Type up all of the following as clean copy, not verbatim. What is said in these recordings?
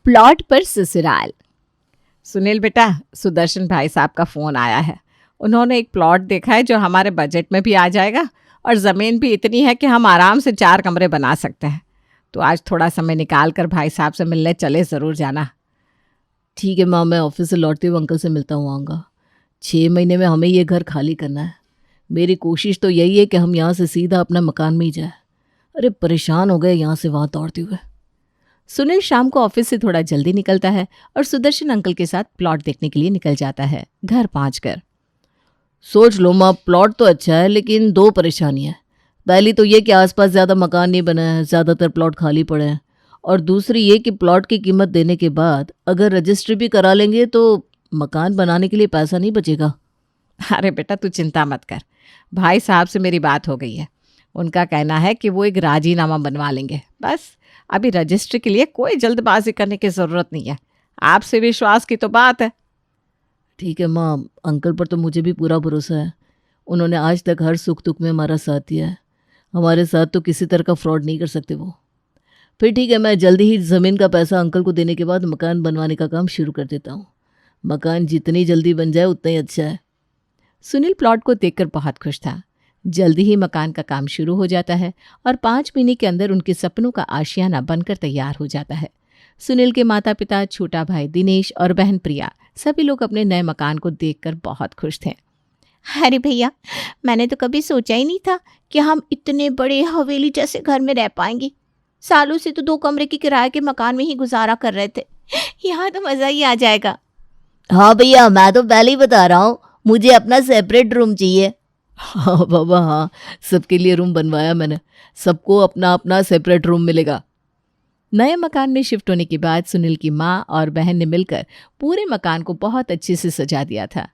Plot पर ससुराल। सुनील बेटा, सुदर्शन भाई साहब का फ़ोन आया है। उन्होंने एक प्लॉट देखा है जो हमारे बजट में भी आ जाएगा और ज़मीन भी इतनी है कि हम आराम से 4 कमरे बना सकते हैं। तो आज थोड़ा समय निकाल कर भाई साहब से मिलने चले ज़रूर जाना। ठीक है माँ, मैं ऑफिस से लौटते हुए अंकल से मिलता हूँ आऊँगा। 6 महीने में हमें ये घर खाली करना है। मेरी कोशिश तो यही है कि हम यहाँ से सीधा अपना मकान में ही जाए। अरे परेशान हो गए यहाँ से वहाँ दौड़ते हुए। सुनील शाम को ऑफिस से थोड़ा जल्दी निकलता है और सुदर्शन अंकल के साथ प्लॉट देखने के लिए निकल जाता है। घर पहुंचकर सोच लो माँ, प्लॉट तो अच्छा है लेकिन 2 परेशानियाँ। पहली तो ये कि आसपास ज़्यादा मकान नहीं बने हैं, ज़्यादातर प्लॉट खाली पड़े हैं। और दूसरी ये कि प्लॉट की कीमत देने के बाद अगर रजिस्ट्री भी करा लेंगे तो मकान बनाने के लिए पैसा नहीं बचेगा। अरे बेटा, तू चिंता मत कर। भाई साहब से मेरी बात हो गई है। उनका कहना है कि वो एक राजीनामा बनवा लेंगे। बस अभी रजिस्ट्री के लिए कोई जल्दबाजी करने की ज़रूरत नहीं है। आपसे विश्वास की तो बात है। ठीक है माँ, अंकल पर तो मुझे भी पूरा भरोसा है। उन्होंने आज तक हर सुख दुख में हमारा साथ दिया है। हमारे साथ तो किसी तरह का फ्रॉड नहीं कर सकते वो। फिर ठीक है, मैं जल्दी ही ज़मीन का पैसा अंकल को देने के बाद मकान बनवाने का काम शुरू कर देता हूँ। मकान जितनी जल्दी बन जाए उतना ही अच्छा है। सुनील प्लॉट को देखकर बहुत खुश था। जल्दी ही मकान का काम शुरू हो जाता है और 5 महीने के अंदर उनके सपनों का आशियाना बनकर तैयार हो जाता है। सुनील के माता पिता, छोटा भाई दिनेश और बहन प्रिया सभी लोग अपने नए मकान को देखकर बहुत खुश थे। अरे भैया, मैंने तो कभी सोचा ही नहीं था कि हम इतने बड़े हवेली जैसे घर में रह पाएंगे। सालों से तो 2 कमरे की किराए के मकान में ही गुजारा कर रहे थे। यहाँ तो मज़ा ही आ जाएगा। हाँ भैया, मैं तो पहले ही बता रहा हूँ, मुझे अपना सेपरेट रूम चाहिए। हाँ बाबा हाँ, सबके लिए रूम बनवाया मैंने। सबको अपना अपना सेपरेट रूम मिलेगा। नए मकान में शिफ्ट होने के बाद सुनील की माँ और बहन ने मिलकर पूरे मकान को बहुत अच्छे से सजा दिया था।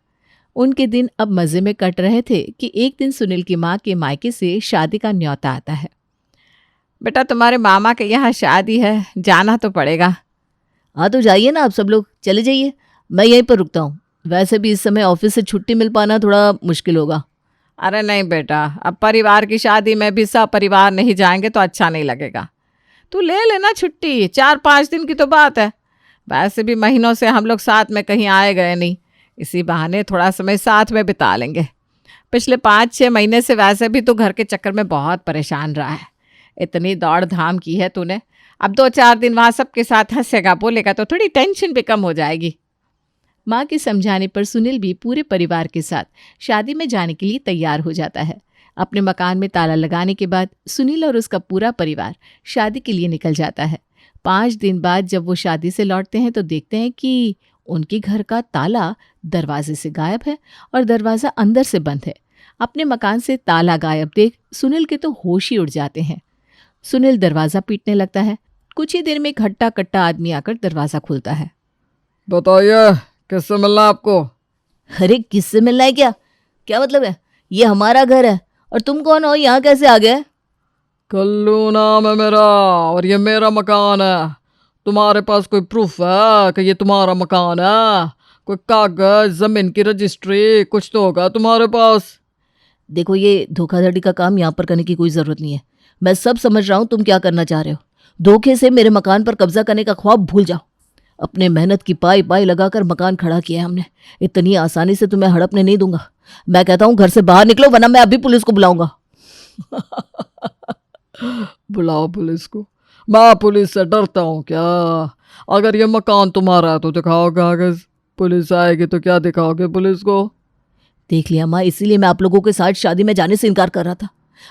उनके दिन अब मज़े में कट रहे थे कि एक दिन सुनील की माँ के मायके से शादी का न्योता आता है। बेटा, तुम्हारे मामा के यहाँ शादी है, जाना तो पड़ेगा। हाँ तो जाइए ना, आप सब लोग चले जाइए, मैं यहीं पर रुकता हूँ। वैसे भी इस समय ऑफिस से छुट्टी मिल पाना थोड़ा मुश्किल होगा। अरे नहीं बेटा, अब परिवार की शादी में भी सब परिवार नहीं जाएंगे तो अच्छा नहीं लगेगा। तू ले लेना छुट्टी, 4-5 दिन की तो बात है। वैसे भी महीनों से हम लोग साथ में कहीं आए गए नहीं, इसी बहाने थोड़ा समय साथ में बिता लेंगे। पिछले 5-6 महीने से वैसे भी तू घर के चक्कर में बहुत परेशान रहा है। इतनी दौड़ धाम की है तूने, अब 2-4 दिन वहाँ सबके साथ हंसेगा बोलेगा तो थोड़ी टेंशन भी कम हो जाएगी। माँ के समझाने पर सुनील भी पूरे परिवार के साथ शादी में जाने के लिए तैयार हो जाता है। अपने मकान में ताला लगाने के बाद सुनील और उसका पूरा परिवार शादी के लिए निकल जाता है। 5 दिन बाद जब वो शादी से लौटते हैं तो देखते हैं कि उनके घर का ताला दरवाजे से गायब है और दरवाज़ा अंदर से बंद है। अपने मकान से ताला गायब देख सुनील के तो होश ही उड़ जाते हैं। सुनील दरवाज़ा पीटने लगता है। कुछ ही देर में एक हट्टा कट्टा आदमी आकर दरवाज़ा खोलता है। बताइए, किससे मिलना है आपको? अरे किससे मिलना है क्या? क्या मतलब है? ये हमारा घर है और तुम कौन हो? यहाँ कैसे आ गए? कल्लू नाम है मेरा और ये मेरा मकान है। तुम्हारे पास कोई प्रूफ है कि ये तुम्हारा मकान है? कोई कागज, जमीन की रजिस्ट्री कुछ तो होगा तुम्हारे पास। देखो, ये धोखाधड़ी का काम यहाँ पर करने की कोई ज़रूरत नहीं है। मैं सब समझ रहा हूँ तुम क्या करना चाह रहे हो। धोखे से मेरे मकान पर कब्जा करने का ख्वाब भूल जाओ। अपने मेहनत की पाई पाई लगाकर मकान खड़ा किया है हमने। इतनी आसानी से तुम्हें हड़पने नहीं दूंगा। मैं कहता हूँ घर से बाहर निकलो, वरना मैं अभी पुलिस को बुलाऊंगा। बुलाओ पुलिस को? मैं पुलिस से डरता हूँ क्या? अगर ये मकान तुम्हारा है तो दिखाओ कागज। पुलिस आएगी तो क्या दिखाओगे पुलिस को? देख लिया माँ, इसीलिए मैं आप लोगों के साथ शादी में जाने से इनकार कर रहा था।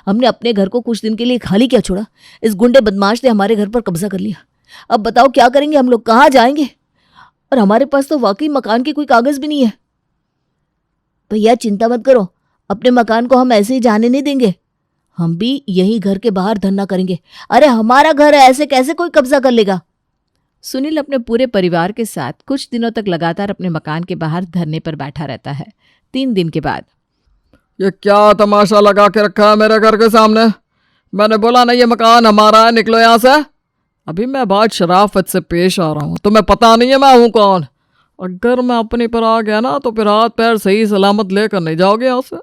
हमने अपने घर को कुछ दिन के लिए खाली क्या छोड़ा? इस गुंडे बदमाश ने हमारे घर पर कब्जा कर लिया। अब बताओ क्या करेंगे हम लोग, कहाँ जाएंगे? और हमारे पास तो वाकई मकान के कोई कागज भी नहीं है। भैया चिंता मत करो, अपने मकान को हम ऐसे ही जाने नहीं देंगे। हम भी यही घर के बाहर धरना करेंगे। अरे हमारा घर है, ऐसे कैसे कोई कब्जा कर लेगा? सुनील अपने पूरे परिवार के साथ कुछ दिनों तक लगातार अपने मकान के बाहर धरने पर बैठा रहता है। 3 दिन के बाद ये क्या तमाशा लगा के रखा है मेरे घर के सामने? मैंने बोला ना ये मकान हमारा है, निकलो यहाँ से। अभी मैं बहुत शराफत से पेश आ रहा हूँ, तुम्हें पता नहीं है मैं हूँ कौन। अगर मैं अपने पर आ गया ना तो फिर हाथ पैर सही सलामत लेकर नहीं जाओगे यहाँ से।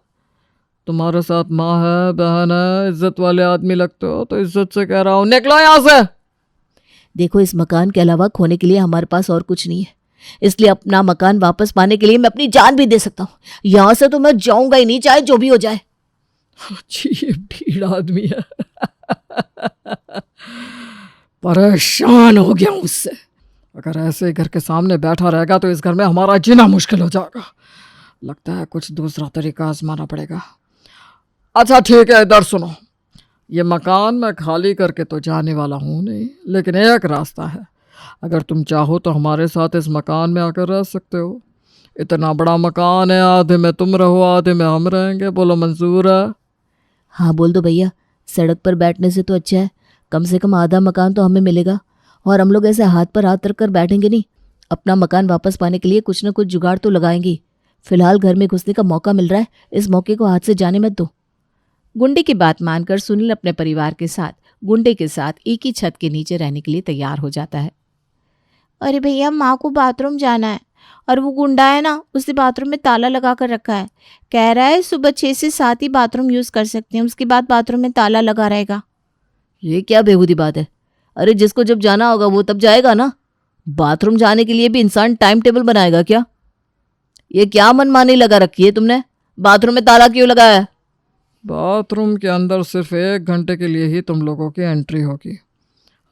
तुम्हारे साथ माँ है, बहन है, इज्जत वाले आदमी लगते हो, तो इज्जत से कह रहा हूँ निकलो यहाँ से। देखो, इस मकान के अलावा खोने के लिए हमारे पास और कुछ नहीं है, इसलिए अपना मकान वापस पाने के लिए मैं अपनी जान भी दे सकता हूँ। यहाँ से तो मैं जाऊंगा ही नहीं, चाहे जो भी हो जाए। अजीब ढीठ आदमी है। परेशान हो गया उससे। अगर ऐसे घर के सामने बैठा रहेगा तो इस घर में हमारा जीना मुश्किल हो जाएगा। लगता है कुछ दूसरा तरीका आजमाना पड़ेगा। अच्छा ठीक है, इधर सुनो। ये मकान मैं खाली करके तो जाने वाला हूँ नहीं, लेकिन एक रास्ता है। अगर तुम चाहो तो हमारे साथ इस मकान में आकर रह सकते हो। इतना बड़ा मकान है, आधे में तुम रहो आधे में हम रहेंगे। बोलो मंजूर है? हाँ बोल दो भैया, सड़क पर बैठने से तो अच्छा है, कम से कम आधा मकान तो हमें मिलेगा और हम लोग ऐसे हाथ पर हाथ रख कर बैठेंगे नहीं। अपना मकान वापस पाने के लिए कुछ न कुछ जुगाड़ तो लगाएंगे। फिलहाल घर में घुसने का मौका मिल रहा है, इस मौके को हाथ से जाने मत दो। गुंडे की बात मानकर सुनील अपने परिवार के साथ गुंडे के साथ एक ही छत के नीचे रहने के लिए तैयार हो जाता है। अरे भैया, माँ को बाथरूम जाना है और वो गुंडा है ना, उसने बाथरूम में ताला लगा कर रखा है। कह रहा है सुबह 6 से 7 ही बाथरूम यूज़ कर सकते हैं, उसके बाद बाथरूम में ताला लगा रहेगा। ये क्या बेहूदी बात है? अरे जिसको जब जाना होगा वो तब जाएगा ना। बाथरूम जाने के लिए भी इंसान टाइम टेबल बनाएगा क्या? ये क्या मनमानी लगा रखी है तुमने? बाथरूम में ताला क्यों लगाया है? बाथरूम के अंदर सिर्फ 1 घंटे के लिए ही तुम लोगों की एंट्री होगी।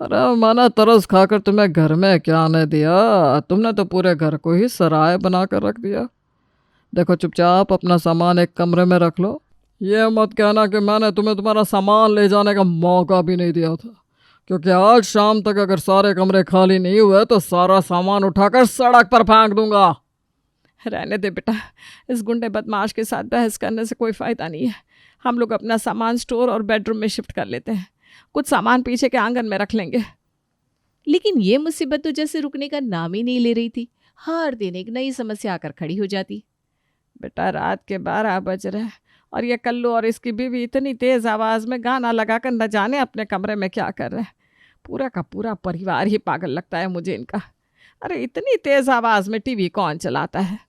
अरे माना तरस खाकर तुम्हें घर में क्या आने दिया? तुमने तो पूरे घर को ही सराय बना कर रख दिया। देखो, चुपचाप अपना सामान एक कमरे में रख लो। ये मत कहना कि मैंने तुम्हें तुम्हारा सामान ले जाने का मौका भी नहीं दिया था, क्योंकि आज शाम तक अगर सारे कमरे खाली नहीं हुए तो सारा सामान उठाकर सड़क पर फेंक दूंगा। रहने दे बेटा, इस गुंडे बदमाश के साथ बहस करने से कोई फ़ायदा नहीं है। हम लोग अपना सामान स्टोर और बेडरूम में शिफ्ट कर लेते हैं, कुछ सामान पीछे के आंगन में रख लेंगे। लेकिन ये मुसीबत तो जैसे रुकने का नाम ही नहीं ले रही थी। हर दिन एक नई समस्या आकर खड़ी हो जाती। बेटा, रात के 12 बज रहे और ये कल्लू और इसकी बीवी इतनी तेज़ आवाज़ में गाना लगाकर न जाने अपने कमरे में क्या कर रहे हैं। पूरा का पूरा परिवार ही पागल लगता है मुझे इनका। अरे इतनी तेज़ आवाज़ में टीवी कौन चलाता है?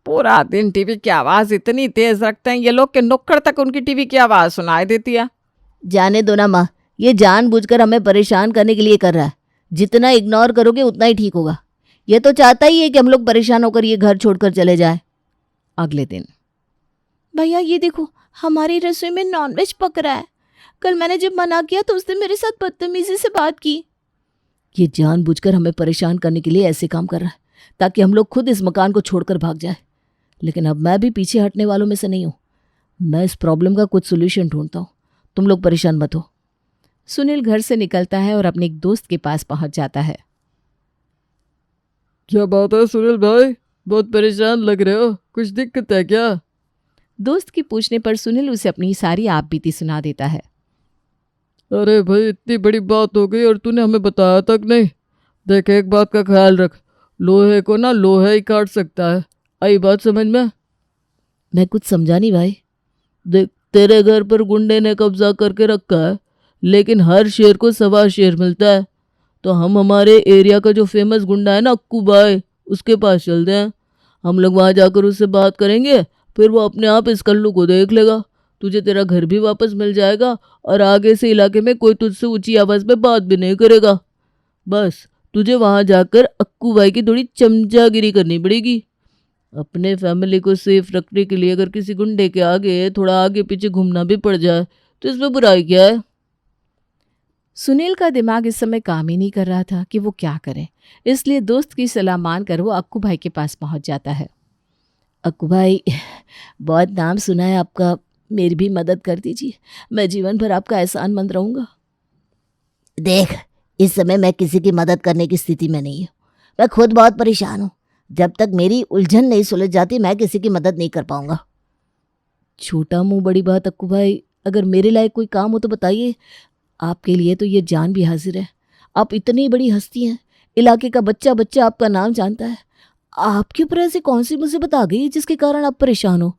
पूरा दिन टीवी की आवाज़ इतनी तेज़ रखते हैं ये लोग कि नुक्कड़ तक उनकी टीवी की आवाज़ सुनाई देती है। जाने दो ना माँ, ये जानबूझकर हमें परेशान करने के लिए कर रहा है। जितना इग्नोर करोगे उतना ही ठीक होगा। ये तो चाहता ही है कि हम लोग परेशान होकर ये घर छोड़कर चले जाएं। अगले दिन, भैया ये देखो, हमारी रसोई में नॉनवेज पक रहा है। कल मैंने जब मना किया तो उसने मेरे साथ बदतमीजी से बात की। ये जानबूझकर हमें परेशान करने के लिए ऐसे काम कर रहा है ताकि हम लोग खुद इस मकान को छोड़कर भाग जाए। लेकिन अब मैं भी पीछे हटने वालों में से नहीं हूँ। मैं इस प्रॉब्लम का कुछ सोल्यूशन ढूंढता हूँ, तुम लोग परेशान मत हो। सुनील घर से निकलता है और अपने एक दोस्त के पास पहुंच जाता है। क्या बात है सुनील भाई, बहुत परेशान लग रहे हो, कुछ दिक्कत है क्या? दोस्त की पूछने पर सुनील उसे अपनी सारी आप बीती सुना देता है। अरे भाई, इतनी बड़ी बात हो गई और तूने हमें बताया तक नहीं। देख, एक बात का ख्याल रख, लोहे को ना लोहे ही काट सकता है। आई बात समझ में? मैं कुछ समझा नहीं भाई। देख, तेरे घर पर गुंडे ने कब्जा करके रखा है, लेकिन हर शेर को 1.25 शेर मिलता है। तो हम हमारे एरिया का जो फेमस गुंडा है ना, अक्कू भाई, उसके पास चलते हैं। हम लोग वहाँ जाकर उससे बात करेंगे, फिर वो अपने आप इस कल्लू को देख लेगा। तुझे तेरा घर भी वापस मिल जाएगा और आगे से इलाके में कोई तुझसे ऊंची आवाज़ में बात भी नहीं करेगा। बस तुझे वहाँ जाकर अक्कू भाई की थोड़ी चमचागिरी करनी पड़ेगी। अपने फैमिली को सेफ रखने के लिए अगर किसी गुंडे के आगे थोड़ा आगे पीछे घूमना भी पड़ जाए तो इसमें बुराई क्या है? सुनील का दिमाग इस समय काम ही नहीं कर रहा था कि वो क्या करे, इसलिए दोस्त की सलाह मानकर वो अक्कू भाई के पास पहुंच जाता है। अक्कू भाई, बहुत नाम सुना है आपका, मेरी भी मदद कर दीजिए। मैं जीवन भर आपका एहसानमंद रहूँगा। देख, इस समय मैं किसी की मदद करने की स्थिति में नहीं हूँ। मैं खुद बहुत परेशान हूँ। जब तक मेरी उलझन नहीं सुलझ जाती मैं किसी की मदद नहीं कर पाऊंगा। छोटा मुंह बड़ी बात अक्कू भाई, अगर मेरे लायक कोई काम हो तो बताइए। आपके लिए तो ये जान भी हाजिर है। आप इतनी बड़ी हस्ती हैं, इलाके का बच्चा बच्चा आपका नाम जानता है। आपके ऊपर ऐसी कौन सी मुसीबत आ गई जिसके कारण आप परेशान हो?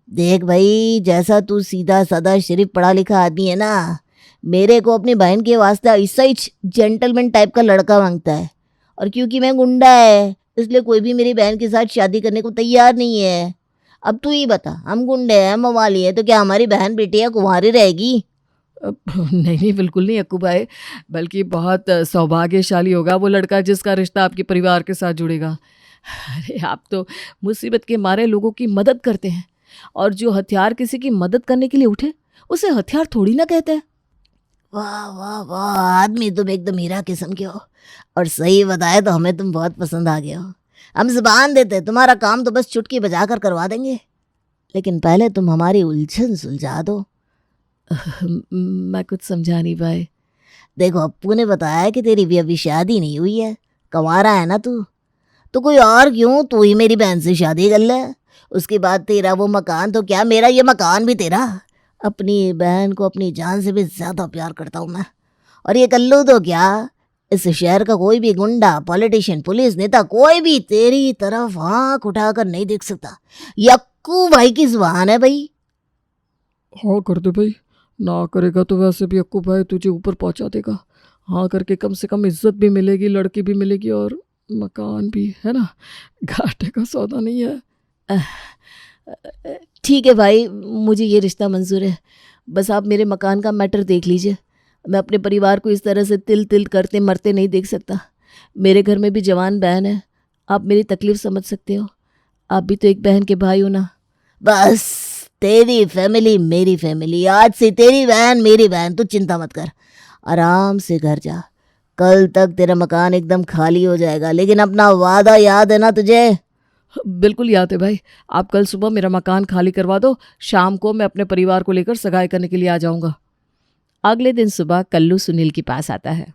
देख भाई, जैसा तू सीधा साधा शरीफ पढ़ा लिखा आदमी है ना, मेरे को अपनी बहन के वास्ते ऐसा ही जेंटलमैन टाइप का लड़का मांगता है। और क्योंकि मैं गुंडा है इसलिए कोई भी मेरी बहन के साथ शादी करने को तैयार नहीं है। अब तू ही बता, हम गुंडे हैं, मवाली है, तो क्या हमारी बहन बेटियाँ कुंवारी रहेगी? नहीं नहीं, बिल्कुल नहीं अक्कू भाई, बल्कि बहुत सौभाग्यशाली होगा वो लड़का जिसका रिश्ता आपके परिवार के साथ जुड़ेगा। अरे आप तो मुसीबत के मारे लोगों की मदद करते हैं, और जो हथियार किसी की मदद करने के लिए उठे उसे हथियार थोड़ी ना कहते हैं। वाह वाह वाह, आदमी तुम एकदम हीरा किस्म के हो, और सही बताए तो हमें तुम बहुत पसंद आ गए हो। हम जुबान देते तुम्हारा काम तो बस चुटकी बजाकर करवा देंगे, लेकिन पहले तुम हमारी उलझन सुलझा दो। मैं कुछ समझा नहीं पाए। देखो, अप्पू ने बताया कि तेरी भी अभी शादी नहीं हुई है, कंवारा है ना तू, तो कोई और क्यों, तू ही मेरी बहन से शादी कर ले। उसके बाद तेरा वो मकान, तो क्या मेरा ये मकान भी तेरा। अपनी बहन को अपनी जान से भी ज़्यादा प्यार करता हूँ मैं। और ये कल्लू तो क्या, इस शहर का कोई भी गुंडा, पॉलिटिशियन, पुलिस नेता, कोई भी तेरी तरफ आँख उठाकर नहीं देख सकता। यक्कू भाई की जुबान है भाई। हाँ कर दे भाई, ना करेगा तो वैसे भी अक्कू भाई तुझे ऊपर पहुंचा देगा। हाँ करके कम से कम इज्जत भी मिलेगी, लड़की भी मिलेगी और मकान भी, है ना। घाटे का सौदा नहीं है। ठीक है भाई, मुझे ये रिश्ता मंजूर है। बस आप मेरे मकान का मैटर देख लीजिए। मैं अपने परिवार को इस तरह से तिल तिल करते मरते नहीं देख सकता। मेरे घर में भी जवान बहन है, आप मेरी तकलीफ़ समझ सकते हो। आप भी तो एक बहन के भाई हो ना। बस तेरी फैमिली मेरी फैमिली, आज से तेरी बहन मेरी बहन, तू चिंता मत कर, आराम से घर जा। कल तक तेरा मकान एकदम खाली हो जाएगा, लेकिन अपना वादा याद है ना तुझे। बिल्कुल याद है भाई, आप कल सुबह मेरा मकान खाली करवा दो, शाम को मैं अपने परिवार को लेकर सगाई करने के लिए आ जाऊंगा। अगले दिन सुबह कल्लू सुनील के पास आता है।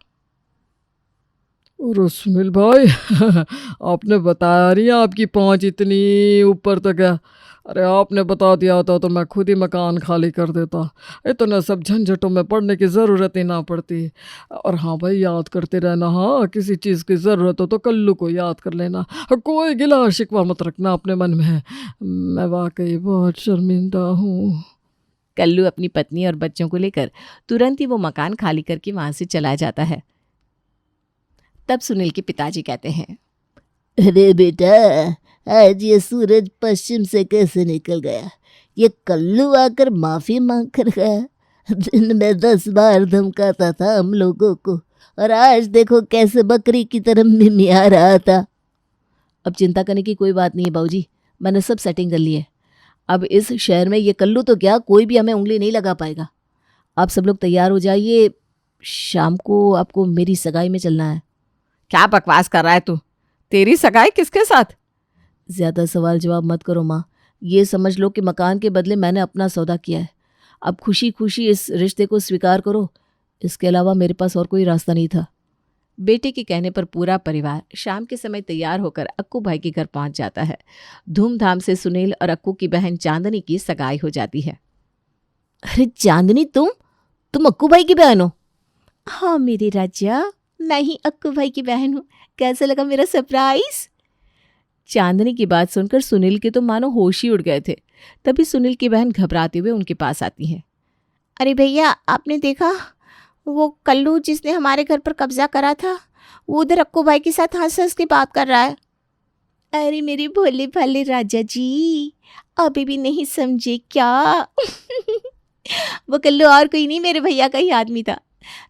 और सुनील भाई आपने बताया नहीं आपकी पहुंच इतनी ऊपर तक है। अरे आपने बता दिया होता तो मैं खुद ही मकान खाली कर देता, इतने सब झंझटों में पड़ने की ज़रूरत ही ना पड़ती। और हाँ भाई, याद करते रहना, हाँ किसी चीज़ की ज़रूरत हो तो कल्लू को याद कर लेना। कोई गिला शिकवा मत रखना अपने मन में। मैं वाकई बहुत शर्मिंदा हूँ। कल्लू अपनी पत्नी और बच्चों को लेकर तुरंत ही वो मकान खाली करके वहां से चला जाता है। तब सुनील के पिताजी कहते हैं, अरे बेटा, आज ये सूरज पश्चिम से कैसे निकल गया। ये कल्लू आकर माफी मांग कर गया। दिन में 10 बार धमकाता था हम लोगों को, और आज देखो कैसे बकरी की तरह मिमिया रहा था। अब चिंता करने की कोई बात नहीं है बाबूजी, मैंने सब सेटिंग कर ली है। अब इस शहर में ये कल्लू तो क्या, कोई भी हमें उंगली नहीं लगा पाएगा। आप सब लोग तैयार हो जाइए, शाम को आपको मेरी सगाई में चलना है। क्या बकवास कर रहा है तू? तेरी सगाई किसके साथ? ज़्यादा सवाल जवाब मत करो माँ, ये समझ लो कि मकान के बदले मैंने अपना सौदा किया है। अब खुशी खुशी इस रिश्ते को स्वीकार करो, इसके अलावा मेरे पास और कोई रास्ता नहीं था। बेटे के कहने पर पूरा परिवार शाम के समय तैयार होकर अक्कू भाई के घर पहुंच जाता है। धूमधाम से सुनील और अक्कू की बहन चांदनी की सगाई हो जाती है। अरे चांदनी, तुम अक्कू भाई की बहन हो? हाँ मेरी राजा, मैं ही अक्कू भाई की बहन हूँ। कैसा लगा मेरा सरप्राइज? चांदनी की बात सुनकर सुनील के तो मानो होश ही उड़ गए थे। तभी सुनील की बहन घबराते हुए उनके पास आती है। अरे भैया, आपने देखा वो कल्लू जिसने हमारे घर पर कब्जा करा था, वो उधर अक्कू भाई के साथ हंस हंस के बात कर रहा है। अरे मेरे भोले भाले राजा जी, अभी भी नहीं समझे क्या? वो कल्लू और कोई नहीं, मेरे भैया का ही आदमी था।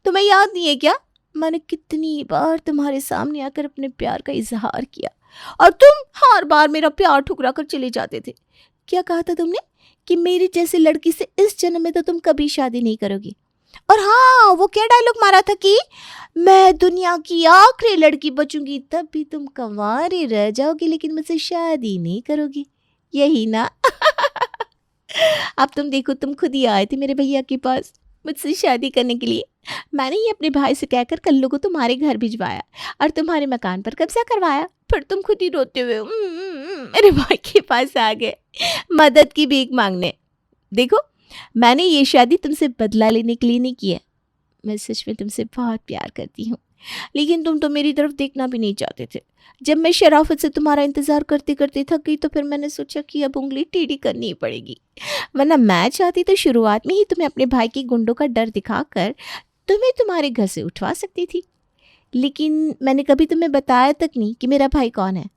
तुम्हें याद नहीं है क्या? मैंने कितनी बार तुम्हारे सामने आकर अपने प्यार का इजहार किया, और तुम हर बार मेरा प्यार ठुकरा कर चले जाते थे। क्या कहा था तुमने? कि मेरी जैसी लड़की से इस जन्म में तो तुम कभी शादी नहीं करोगी। और हाँ, वो क्या डायलॉग मारा था कि मैं दुनिया की आखिरी लड़की बचूंगी, तब भी तुम कंवारे रह जाओगी, लेकिन मुझसे शादी नहीं करोगी, यही ना? अब तुम देखो, तुम खुद ही आए थे मेरे भैया के पास मुझसे शादी करने के लिए। मैंने ही अपने भाई से कहकर कल्लू को तुम्हारे घर भिजवाया और तुम्हारे मकान पर कब्जा करवाया। फिर तुम खुद ही रोते हुए मेरे भाई के पास आ गए मदद की भीख मांगने। देखो, मैंने ये शादी तुमसे बदला लेने के लिए नहीं की है। मैं सच में तुमसे बहुत प्यार करती हूँ, लेकिन तुम तो मेरी तरफ देखना भी नहीं चाहते थे। जब मैं शराफत से तुम्हारा इंतज़ार करते करते थक गई, तो फिर मैंने सोचा कि अब उंगली टेढ़ी करनी ही पड़ेगी, वरना मैं चाहती तो शुरुआत में ही तुम्हें अपने भाई के गुंडों का डर दिखाकर तुम्हें तुम्हारे घर से उठवा सकती थी। लेकिन मैंने कभी तुम्हें बताया तक नहीं कि मेरा भाई कौन है।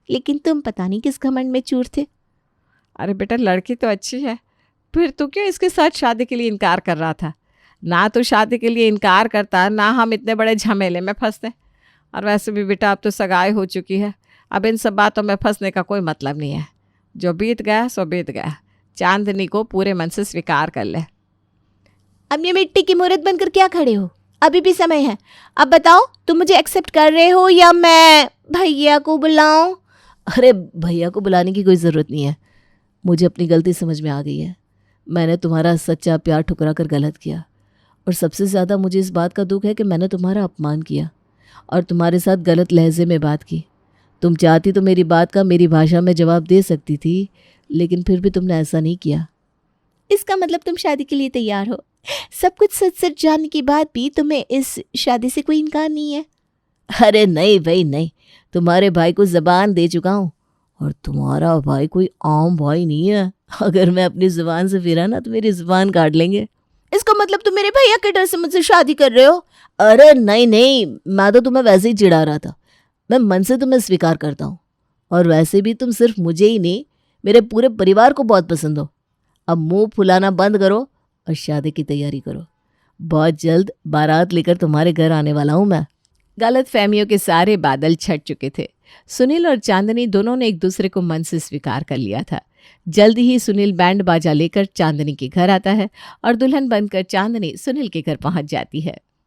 लेकिन तुम पता नहीं किस घमंड में चूर थे। अरे बेटा, लड़की तो अच्छी है, फिर तू क्यों इसके साथ शादी के लिए इनकार कर रहा था? ना तो शादी के लिए इनकार करता, ना हम इतने बड़े झमेले में फंसते। और वैसे भी बेटा अब तो सगाई हो चुकी है, अब इन सब बातों में फंसने का कोई मतलब नहीं है। जो बीत गया सो बीत गया। चांदनी को पूरे मन से स्वीकार कर ले। अब ये मिट्टी की मूर्त बनकर क्या खड़े हो? अभी भी समय है। अब बताओ, तुम मुझे एक्सेप्ट कर रहे हो या मैं भैया को बुलाऊं? अरे भैया को बुलाने की कोई ज़रूरत नहीं है। मुझे अपनी गलती समझ में आ गई है। मैंने तुम्हारा सच्चा प्यार ठुकरा कर गलत किया, और सबसे ज़्यादा मुझे इस बात का दुख है कि मैंने तुम्हारा अपमान किया और तुम्हारे साथ गलत लहजे में बात की। तुम चाहती तो मेरी बात का मेरी भाषा में जवाब दे सकती थी, लेकिन फिर भी तुमने ऐसा नहीं किया। इसका मतलब तुम शादी के लिए तैयार हो। सब कुछ सच सच जानने के बाद भी तुम्हें इस शादी से कोई इनकार नहीं है? अरे नहीं भाई नहीं, तुम्हारे भाई को ज़बान दे चुका हूँ, और तुम्हारा भाई कोई आम भाई नहीं है। अगर मैं अपनी ज़ुबान से फिरा ना तो मेरी ज़ुबान काट लेंगे। इसका मतलब तुम मेरे भैया के डर से मुझसे शादी कर रहे हो? अरे नहीं नहीं, मैं तो तुम्हें वैसे ही चिढ़ा रहा था। मैं मन से तुम्हें स्वीकार करता हूँ, और वैसे भी तुम सिर्फ मुझे ही नहीं, मेरे पूरे परिवार को बहुत पसंद हो। अब मुंह फुलाना बंद करो और शादी की तैयारी करो। बहुत जल्द बारात लेकर तुम्हारे घर आने वाला हूँ मैं। गलत फहमियों के सारे बादल छट चुके थे। सुनील और चांदनी दोनों ने एक दूसरे को मन से स्वीकार कर लिया था। जल्दी ही सुनील बैंड बाजा लेकर चांदनी के घर आता है और दुल्हन बनकर चांदनी सुनील के घर पहुंच जाती है।